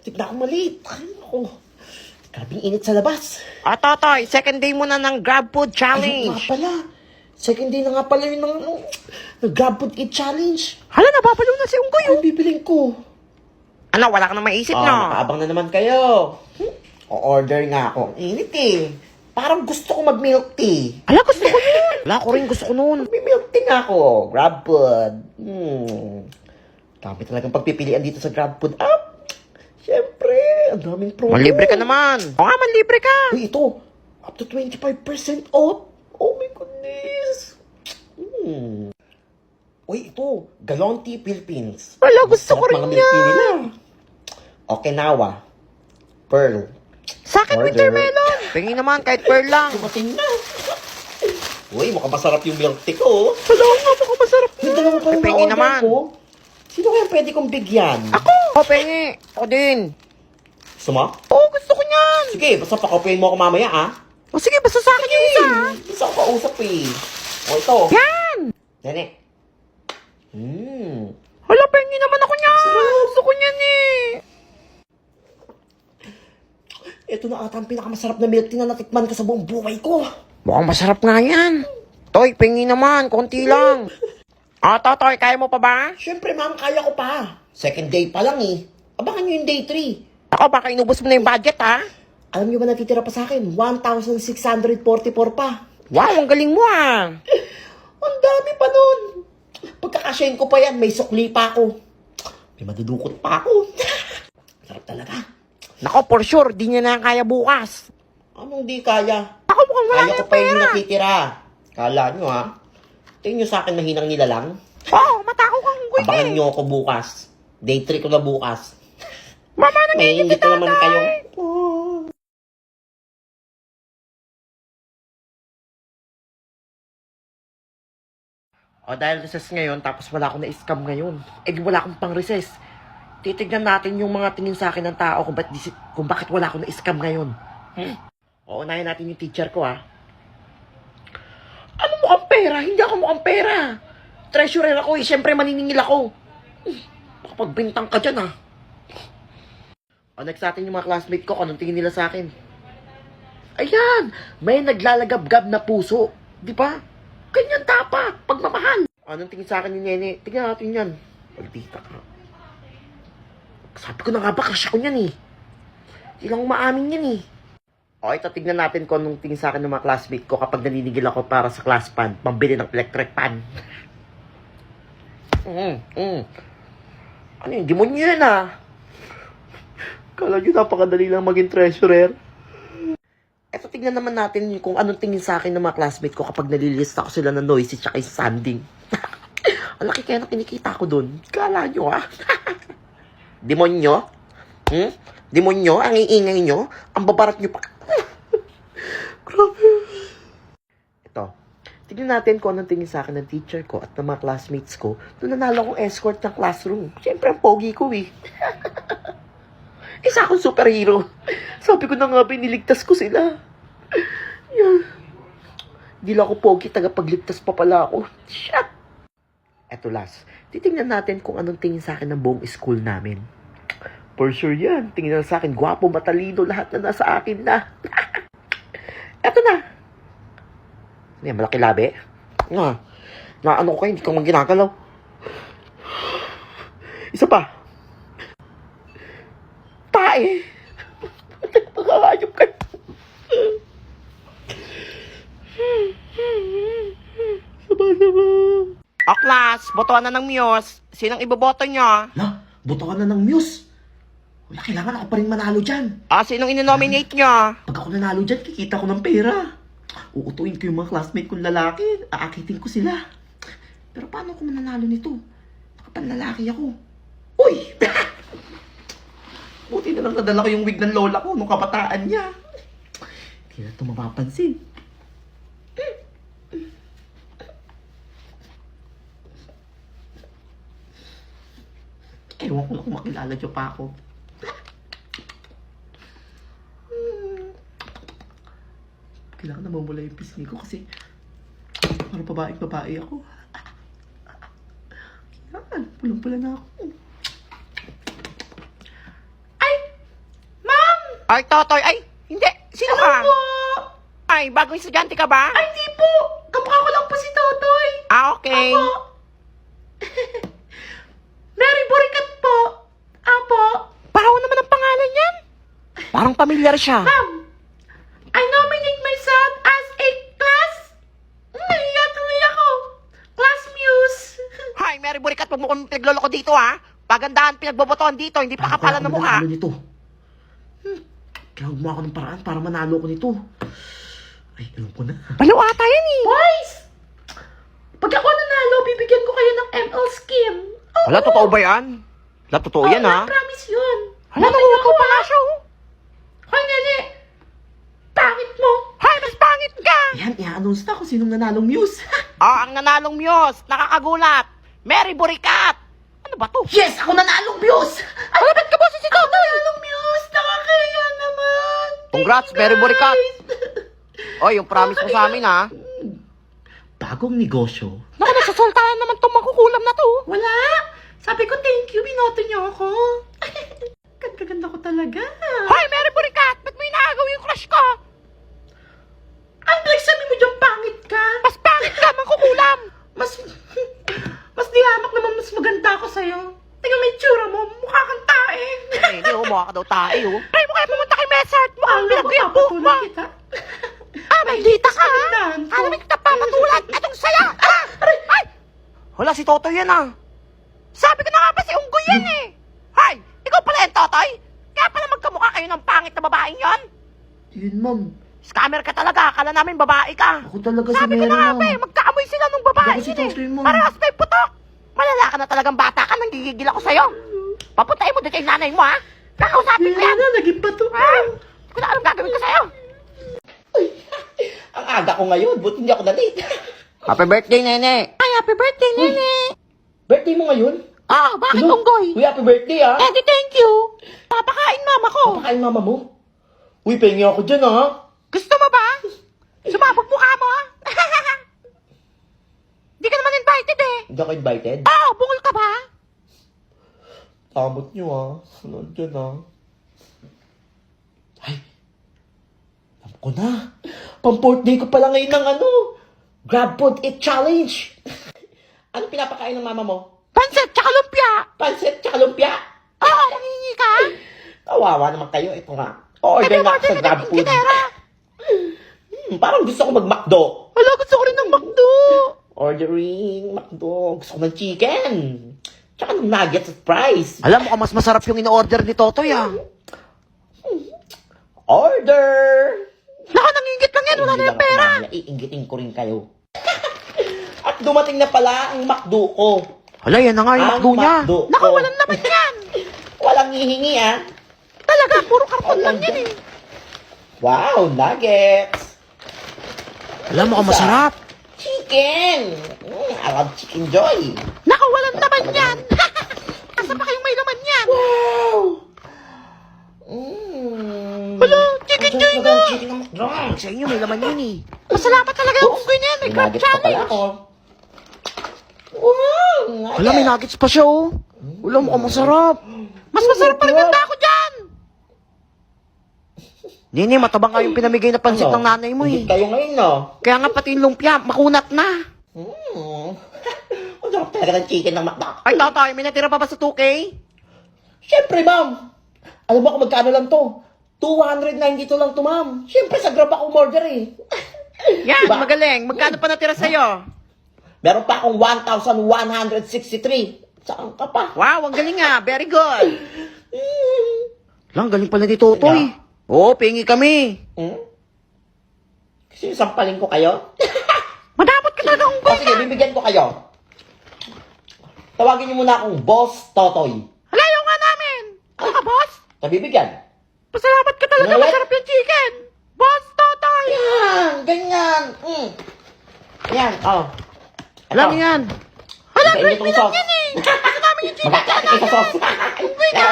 tignan ko maliit. Ay, ako. Grabing init sa labas. Totoy, second day mo na ng Grab Food Ayun Challenge. nga pala. Second day na nga pala yun ng Grab Food Eat Challenge. Hala, napapalo na si Unggoy. Ano bibiling ko? Ano, wala ka na maisip, no? Nakaabang na naman kayo. O-order nga ako. Init eh. Parang gusto ko mag-milk tea. Ala, gusto ko yun. Wala ko rin, gusto ko nun. May milk tea nga ako. Grab Food. Dami talagang pagpipilian dito sa Grab Food app. Siyempre, ang daming promo. Manlibre ka naman. O nga, manlibre ka. Uy, ito. Up to 25% off. Oh my goodness. Uy, ito. Galon Tea Philippines. Wala, gusto ko Sarap rin mga milk tea yan. nila. Okinawa. Pearl. Sa akin, Order. watermelon. Pengi naman, kahit pearl lang. Dumating na. Uy, mukhang masarap yung milk tea ko. Wala nga, baka masarap May dalawa pa yung pengi na-order naman. ko. Sino kaya pwede kong bigyan? Ako. O, pengi. Ako din. Gusto mo? Oo, gusto ko niyan. Sige, basta pakopyahin mo ako mamaya, ah. O sige, basta sa akin yung isa. Isa ko kausap eh. O ito. Yan. Nene. Hala, pengi naman ako niyan. Gusto ko niyan eh. Ito na ata ang pinakamasarap na milk tea na natikman ko sa buong buhay ko. Mukhang masarap nga yan. Toy, pengi naman. Konti lang. Totoy, kaya mo pa ba? Siyempre, ma'am, kaya ko pa. Second day pa lang eh. Abangan nyo yung day 3. Ako, baka inubos mo na yung budget, ha? Alam nyo ba natitira pa sa akin? 1,644 pa. Wow, ang galing mo, ah. Ang dami pa nun. Pagkakasyahin ko pa yan, may sukli pa ako. May madudukot pa ako. Sarap talaga. Nako, for sure, di niya na kaya bukas. Anong di kaya? Ako, mukhang wala Kaya ko yung pa yung pera. natitira. Kala nyo ha? Tingin nyo sa akin mahinang nila lang. Oo, matakaw kang unggoy Abangan eh. nyo ako bukas. Day 3 ko na bukas. Mama, May nangingi hindi kita, naman kayo. O, dahil recess ngayon, tapos wala akong na-scam ngayon. Eh, di wala akong pang-recess. Titignan natin yung mga tingin sa akin ng tao kung bakit wala akong na-scam ngayon. O, unahin natin yung teacher ko, ha. Ano mukhang pera? Hindi ako mukhang pera. Treasurer ako eh. Siyempre, maniningil ako. Makapagbintang ka dyan, ha. O, next natin yung mga classmate ko, kung anong tingin nila sa akin. Ayan! May naglalagab-gab na puso. Di ba? Ganyan dapat. Pagmamahal. Anong tingin sa akin ni Nene? Tingnan natin yan. Pagdita ka. Sabi ko na nga ba, crush ako niyan eh. Hindi lang umaamin yan eh. O, ito tignan natin kung anong tingin sa akin ng mga classmate ko kapag naninigil ako para sa class pan. Pambili ng electric pan. Ano yun? Demonyo yan ah. Kala nyo napakadali lang maging treasurer. Eto, tignan naman natin kung anong tingin sa akin ng mga classmate ko kapag nalilista ko sila ng noisy tsaka yung sanding. Ang laki kaya na kinikita ko dun. Kala nyo ah. Demonyo? Demonyo? Ang iingay nyo? Ang babarat nyo pa. Grabe. Ito. Tignan natin kung anong tingin sa akin ng teacher ko at ng mga classmates ko nung nanalo akong escort ng classroom. Siyempre, ang pogi ko eh. Isa akong superhero. Sabi ko na nga, biniligtas ko sila. Yan. Hindi lang ako pogi, tagapagligtas pa pala ako. Shut! Eto last. Titingnan natin kung anong tingin sa akin ng buong school namin. For sure yan. Tingnan sa akin, gwapo, matalino, lahat na nasa akin na. Eto na. Ano yan, malaki labi? Na ano ko kayo, hindi ko mang ginagalaw. Isa pa. Tae. Nakakayop ka. Sama-sama. O class, botohan na ng Muse. Sinong iboboto nyo? La, botohan na ng Muse. Wala, kailangan ako pa rin manalo dyan. Sinong inonominate nyo? Pag ako nanalo dyan, kikita ko ng pera. Uutuin ko yung mga classmate kong lalaki. Aakitin ko sila. Pero paano kung mananalo nito? Nakapanlalaki ako. Uy! Buti na lang nadala ko yung wig ng lola ko nung kabataan niya. Hindi na ito mapapansin. Ewan ko lang kung makilala niyo pa ako. Kailangan na mamula yung pisngi ko kasi parang babae ako. Kailangan, pulang-pula na ako. Ay! Ay, Totoy, ay, hindi. Sino ka? Po! Ay, bagong estudyante ka ba? Ay, di po! Kamukha ko lang po si Totoy! Ah, okay. Apo! Mary Burikat po! Apo! Parang naman ang pangalan yan. Parang pamilyar siya. Ma'am, I nominate myself as a class... Nahiya tuloy ako! Class muse! Hi, Mary Burikat, huwag mo kong pinagloloko dito, ha? Pagandahan pinagbobotohan dito, hindi pa kapalan ng mukha. Manalo nito? Kaya gumawa ko ng paraan para manalo ko nito. Ay, alam ko na. Baliw ata yan eh. Boys! Pag ako nanalo, bibigyan ko kayo ng ML skin. Oh, Hala, totoo ba yan? Hala, totoo yan, ha? promise yun. Hala, nakuha pa nga siya, oh. Hoy, nene! Pangit mo! Hi, mas pangit ka! Yan, i-announce na kung sinong nanalong muse. Ang nanalong Muse, nakakagulat. Mary Burikat. Ano ba to? Yes! Ako nanalong muse! Ay, Malapit ka ba si ako nanalong muse! Nakakaya naman! Congrats, Thank you, Mary Burikat. guys. Oy, yung promise mo sa amin, ha? Bagong negosyo. Naku, nasasaltahan naman itong makukulam na to. Wala! Sabi ko, thank you, binoto niyo ako. Ganda ko talaga. Hoy, Mary Burikat, ba't mo inaagaw yung crush ko? Ang pinagsabi mo dyan, pangit ka. Mas pangit ka, mangkukulam. Mas dihamak naman, mas maganda ako sa'yo. Tingnan mo yung tsura mo, mukha kang tae. Ay, hindi, mukha ka daw tayo. Try mo kaya pumunta kay Messart. Mukhang Alam ko, pinagyo yung buhok mo. papatulan kita. Maldita ka, ha? Kagandahan ko. Alam mo kita papatulan. Atong saya. Ay! Hala, si Totoy yan, ha? Sabi ko na nga ba si Unggoy yan, eh. Hay, ikaw pala yan, Totoy. Kaya pala magkamukha kayo ng pangit na babaeng yon. Yun, ma'am. Scammer ka talaga. Akala namin babae ka. Ako talaga si Sabi ko Mary, na nga ma'am. ba eh, magkaamoy sila nung babae Ako si yun Totoy, eh. ma'am. Parehas may putok. Malala ka na talagang bata ka, nanggigigil ako sa'yo. Papuntahin mo dito yung nanay mo, ha? Kakausapin ko yan. Yan, naging pato. Ha? Kung na anong gagawin ko sa'yo. Ang aga ko ngayon, buti hindi ako na-late. Happy birthday, Nene. Ay, happy birthday, Nene. Birthday mo ngayon? Ah, bakit, Ano? Unggoy? Uy, happy birthday, ah. Eh, di thank you. Papakain mama ko. Papakain mama mo? Uy, pahingi ako dyan, ah. Gusto mo ba? Sumabog mukha mo, ha? Di ka naman invited eh. Hindi ako invited? Ah, bungol ka ba? Tamot nyo, ah. Ano dyan, ah. Ay, alam ko na. Pang-birthday ko pala ngayon ng ano, Grab Food Eat Challenge. Ano pinapakain ng mama mo? Pansit tsaka lumpia. Pansit tsaka lumpia? Ah, mangingi ka? Kawawa naman kayo. Ito nga. Order na ako sa Grab Food. Parang gusto ko mag-McDo. Wala, gusto ko rin ng McDo. Ordering McDo. Gusto ko ng chicken. Tsaka ng nuggets at fries. Alam mo, mas masarap yung in-order ni Totoy, ah. Order! Naka, nangingit lang yan. Wala na yung pera. Iingitin ko rin kayo. At dumating na pala ang McDo ko. Hala, yan na nga yung Ang McDo niya. McDo Naka, ko. walang naman yan. Walang hihingi, ah. Talaga, puro karton lang yan eh. Wow, nuggets. Alam mo, masarap. Chicken. I love chicken joy. Naka, walang naman yan. Asa pa kayong may laman yan? Wow. Hala, chicken joy nga. Chicken ng McDo. Sa inyo, may laman yun eh. Masalamat talaga yung unggoy na yan. May crab Nuggets pa pala challenge. ako. Wow, Hala, may nuggets pa siya oh. Wala mo, masarap. Mas masarap pa rin yung dako dyan. Nini, matabang nga yung pinamigay na pansit ng nanay mo eh. Hindi kayo ngayon, no? Kaya nga pati yung lumpia, makunat na. Ang sarap talaga ng chicken ng McDo. Ay, Totoy, may natira pa ba sa 2K? Siyempre, ma'am. Alam mo kung magkano lang to? 292 lang to, ma'am. Siyempre, sa Grab ako umorder eh. Yan, Diba? magaling. Magkano pa natira sa'yo? Meron pa akong 1,163. Saan ka pa? Wow, ang galing nga. Very good. Lang, galing pala ni Totoy. Oo, pingi kami. Kasi sampalin ko kayo. Madamot ka talaga O unggoy sige, na. bibigyan ko kayo. Tawagin niyo muna akong Boss Totoy. Halayo nga namin. Ano ka, boss? Nabibigyan. Pasalamat ka talaga. Ano ulit? Masarap yung chicken. Boss Totoy. Yan, ganyan. Yan, oh. Alam niyo yan. Hala, Ito, great itong meal lang sauce. yan eh. Gusto namin yung chicken. Magkakati ka sa sauce. Unggoy ka.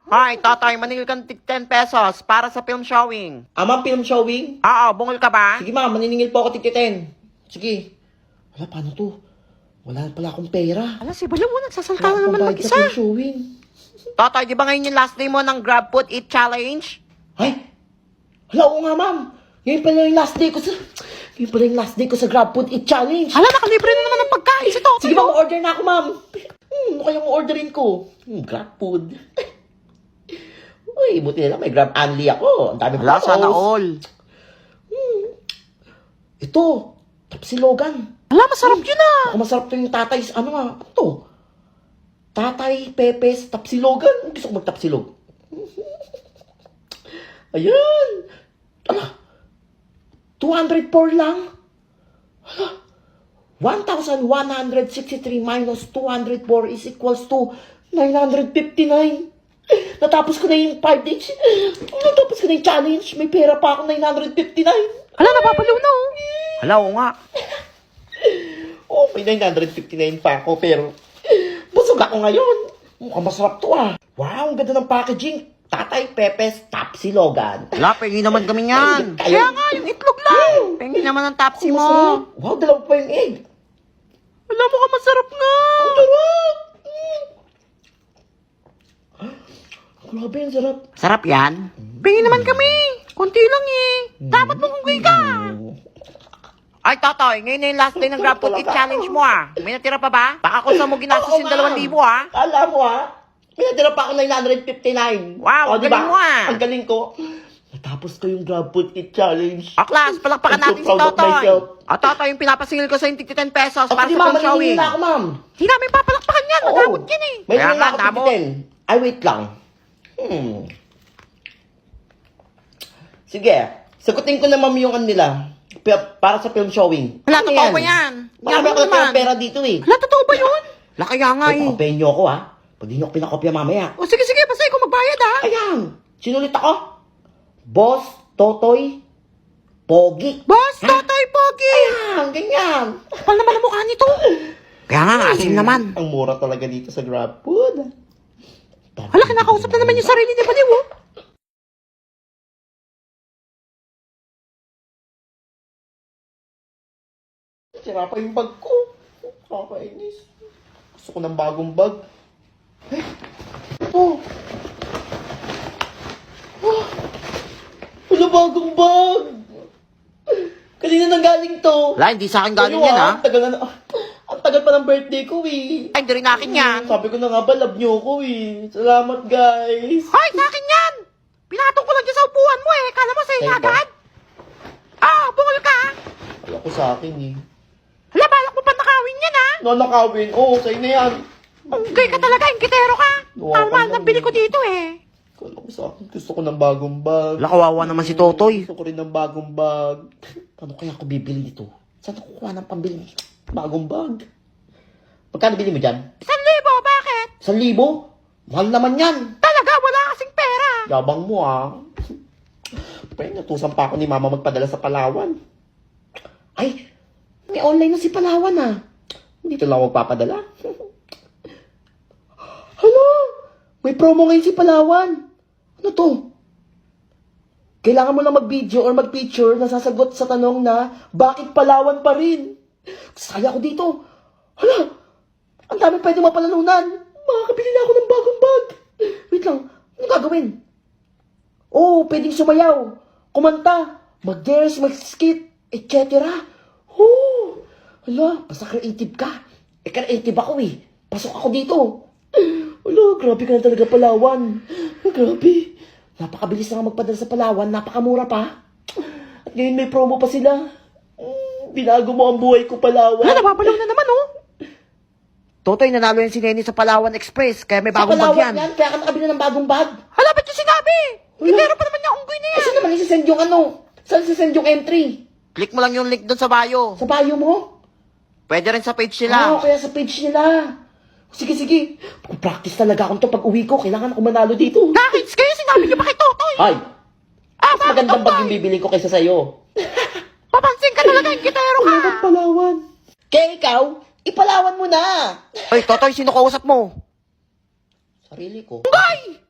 Hi, Totoy, maningil kang 10 pesos para sa film showing. Ma'am, film showing? Oo, bungol ka ba? Sige ma'am, maniningil po ako tig 10. Sige. Wala, paano to? Wala pala akong pera. Ala, si Balaw, nagsasalta Wala na naman akong bayad mag-isa. sa showing. Totoy, di ba ngayon yung last day mo ng Grab Food Eat Challenge? Ay! Hala, oo nga, ma'am. Ngayon pala yung last day ko sa Grab Food Eat Challenge. Ala, nakalibre na naman ng pagkain si Totoy. Sige, ma'am, order na ako, ma'am. Ano kayang orderin ko? Grab food. Uy, buti na lang may Grab Only ako. Ang dami Ala, photos. sana all. Ito, Tapsilogan. Ala, masarap yun ah. Ako masarap to yung tatay. Ano nga? Ano to? Tatay, Pepes, Tapsilogan. Gusto ko magtapsilog. Ayan. Ala, 204 lang. Ala, 1,163 minus 204 is equals to 959. Natapos ko na yung 5 days. Natapos ko na yung challenge. May pera pa ako 959. Ala, napapalaw na oh. Ala, oo nga. Oh, may 959 pa ako, pero busog ako ngayon. Mukhang masarap to ah. Wow, ang ganda ng packaging. Tatay Pepes Tapsilogan. Ala, pengi naman kami yan. Kayo- Kaya nga, yung itlog lang. Pengi naman ang tapsi mo. Masarap. Wow, dalawa pa yung egg. Ala, mukhang masarap nga. Ang sarap. Grabe, ang sarap. Sarap yan. Pengi naman kami. Konti lang eh. Dapat mong unggoy ka. Ay, Totoy, ngayon na yung last day ng Grab Food Eat Challenge mo ah. May natira pa ba? Baka kung saan mo ginastos yung 2,000 ah. Alam mo ah. May natira pa ako 959. Wow, ang di ba? galing mo, ah. Ang galing ko. Natapos ko yung Grab Food Eat Challenge. O, class, palakpakan I'm so natin si proud of Totoy. myself. O, Totoy, yung pinapasingil ko sa yung 10 pesos para Di sa ma'am, film showing. maningin na ako, ma'am. Hindi namin papalakpakan yan. Madamot yan eh. May Kaya nila nga, ako damot. tigitin. Ay, wait lang. Sige, sagutin ko na ma'am yung nila. Para sa film showing. Wala, Ano totoo ba yan? Marami Yaman ako naman. na pera dito eh. Wala, totoo ba yun? Wala, kaya nga Ay, eh. pakopyahin niyo ako ha. Pag di niyo ako pinakopya mamaya. O, sige, sige, basta ikaw magbayad ha. Ayan, sinulit ako. Boss, Totoy, Pogi. Boss, Totoy, Pogi. Ayan, ganyan. Kapal naman ang mukha nito. Kaya nga, asim naman. Ang mura talaga dito sa Grab Food. Hala, kinakausap na naman yung sarili ni Baliw. Oh. Sira pa yung bag ko. Kakainis. Gusto ko ng bagong bag. Eh, ito. Oh, wala bagong bag. Kanina nang galing to. Wala, hindi sa akin galing Ano, yan ha. Ang tagal na, ang tagal pa ng birthday ko eh. Ay, hindi rin akin yan. Sabi ko na nga ba, love niyo ko eh. Salamat guys. Hoy, sa akin yan. Pinatong ko lang dyan sa upuan mo eh. Kala mo sa'yo Sa'yo ba? agad? Ah, bungol ka. Wala ko sa akin eh. Hala, balak mo pa nakawin yan ha. Nanakawin. Oo, sa'yo na yan. Unggay ka talaga, ingkitero ka. Nawakan Mahal lang ng bili eh. ko dito eh. Kala ko sa akin. Gusto ko ng bagong bag. Wala, kawawa naman si Totoy. Gusto ko rin ng bagong bag. Paano kaya ako bibili nito? Saan ako kuha ng pambili? Bagong bag. Magkano bili mo dyan? 1,000, bakit? 1,000? Mahal naman yan. Talaga, wala kasing pera. Yabang mo ah. Pero natusan pa ako ni mama magpadala sa Palawan. Ay, may online na si Palawan ah. Dito lang ako magpapadala. Hala, may promo ngayon si Palawan. Ano to? Kailangan mo lang mag-video or mag-picture na sasagot sa tanong na bakit Palawan pa rin? Saya ko dito. Hala, ang dami pwede mapalalunan. Makakabili na ako ng bagong bag. Wait lang, ano gagawin? Oh, pwedeng sumayaw, kumanta, mag-dance, mag-skit, etc. Oh, hala, basta creative ka. Creative ako eh. Pasok ako dito. Hala, grabe ka na talaga Palawan. Grabe. Napakabilis na nga magpadala sa Palawan, napakamura pa. At ngayon may promo pa sila. Binago mo ang buhay ko, Palawan. Hala, nababalaw na naman oh. Totoy, nanalo yan si Nenny sa Palawan Express, kaya may Sa bagong bag Palawan yan. yan, kaya ka nakabili ng bagong bag. Hala, ba't yung sinabi? Ingkitero pa naman niya, unggoy na yan. Saan naman isasend yung ano? Saan isasend yung entry? Click mo lang yung link doon sa bio. Sa bio mo? Pwede rin sa page Ah, nila. kaya sa page nila. Sige, sige. Practice talaga akong to pag uwi ko. Kailangan ako manalo dito. Bakit? Kaya sinabi niyo ba kay Totoy? Ay, Ah, mas bakit magandang bag Totoy? yung bibili ko kaysa sa'yo. Papansin ka talaga, ingkitero ka. Salamat, Palawan. Kaya ikaw, ipalawan mo na. Ay, Totoy, sino kausap mo? Sarili ko. Unggoy!